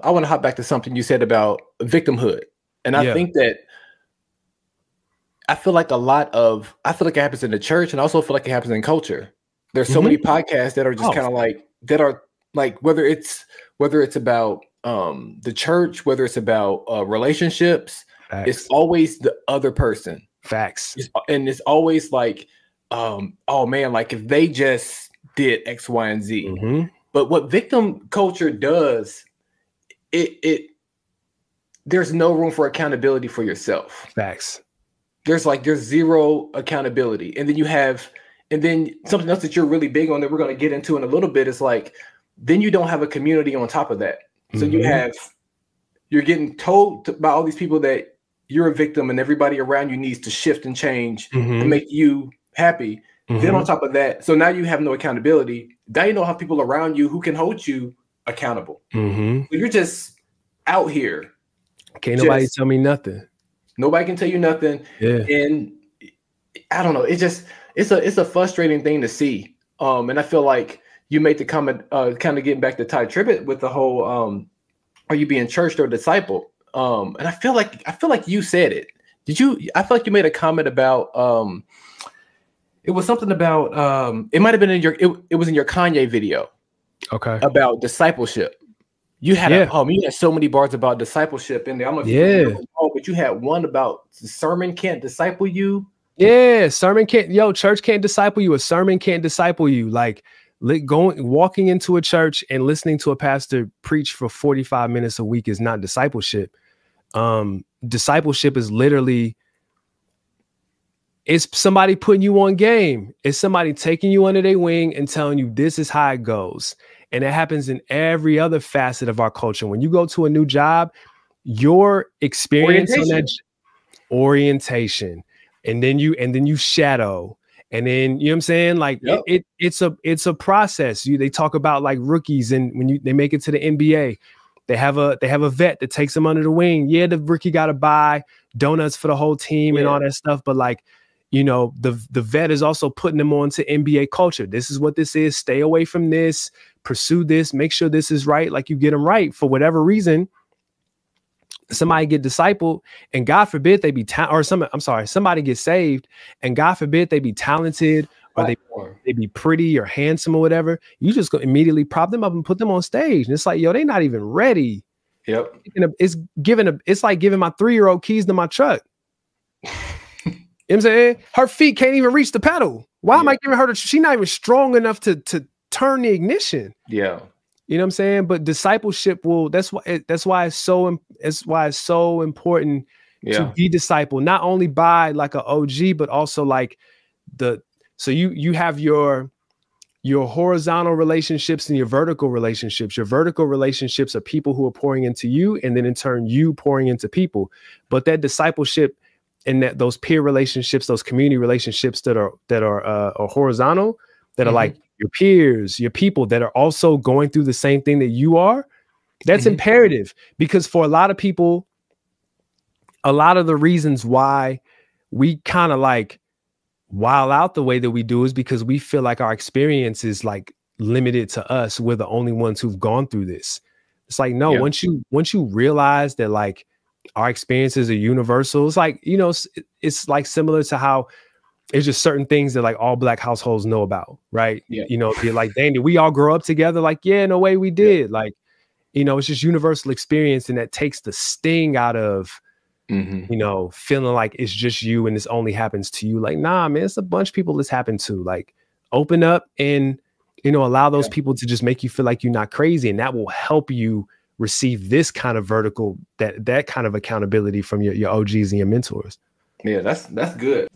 I want to hop back to something you said about victimhood. And I think that I feel like it happens in the church, and I also feel like it happens in culture. There's so many podcasts that are just kind of like whether it's about the church, whether it's about relationships, it's always the other person. Facts. And it's always like, oh man, like if they just did X, Y, and Z. But what victim culture does, there's no room for accountability for yourself. Facts. There's zero accountability. And then something else that you're really big on that we're going to get into in a little bit is like, then you don't have a community on top of that. So you're getting told by all these people that you're a victim and everybody around you needs to shift and change to make you happy. Then on top of that, so now you have no accountability. Now you don't have people around you who can hold you accountable. So you're just out here. Can't nobody tell me nothing. Nobody can tell you nothing. And I don't know. It's a frustrating thing to see. And I feel like you made the comment, kind of getting back to Ty Tribbett with the whole, are you being churched or discipled? And I feel like you said it. Did you? I feel like you made a comment about, it was something about, it might've been it was in your Kanye video. Okay. About discipleship. You had you had so many bars about discipleship in there. I'm but you had one about the sermon can't disciple you. Yeah, church can't disciple you. A sermon can't disciple you. Like walking into a church and listening to a pastor preach for 45 minutes a week is not discipleship. Discipleship is literally, it's somebody putting you on game. It's somebody taking you under their wing and telling you this is how it goes. And it happens in every other facet of our culture. When you go to a new job, your experience on that orientation, and then you shadow, and then you know what I'm saying? Like it's a process. They talk about like rookies, and when they make it to the NBA, they have a vet that takes them under the wing. Yeah, the rookie got to buy donuts for the whole team and all that stuff, but like, you know, the vet is also putting them on to NBA culture. This is what this is. Stay away from this. Pursue this. Make sure this is right. Like you get them right for whatever reason. Somebody get discipled, and God forbid they be somebody gets saved, and God forbid they be talented or they be pretty or handsome or whatever. You just go immediately prop them up and put them on stage, and it's like, yo, they not even ready. Yep. It's like giving my 3-year-old keys to my truck. You know what I'm saying? Her feet can't even reach the pedal. Why am I giving her she's not even strong enough to turn the ignition. Yeah. You know what I'm saying? But discipleship that's why it's so important to be discipled, not only by like an OG, but also like so you have your horizontal relationships and your vertical relationships. Your vertical relationships are people who are pouring into you, and then in turn you pouring into people. But that discipleship and those peer relationships, those community relationships that are horizontal, that are like your peers, your people that are also going through the same thing that you are, that's imperative. Because for a lot of people, a lot of the reasons why we kind of like wild out the way that we do is because we feel like our experience is like limited to us. We're the only ones who've gone through this. It's like, no, once you realize that like our experiences are universal, it's like, you know, it's like similar to how it's just certain things that like all Black households know about, right? You know, like, dang, did we all grow up together? Like, yeah, no way we did. Like, you know, it's just universal experience, and that takes the sting out of, you know, feeling like it's just you and this only happens to you. Like, nah, man, it's a bunch of people this happened to. Like, open up and, you know, allow those people to just make you feel like you're not crazy, and that will help you receive this kind of vertical, that kind of accountability from your OGs and your mentors. Yeah, that's good.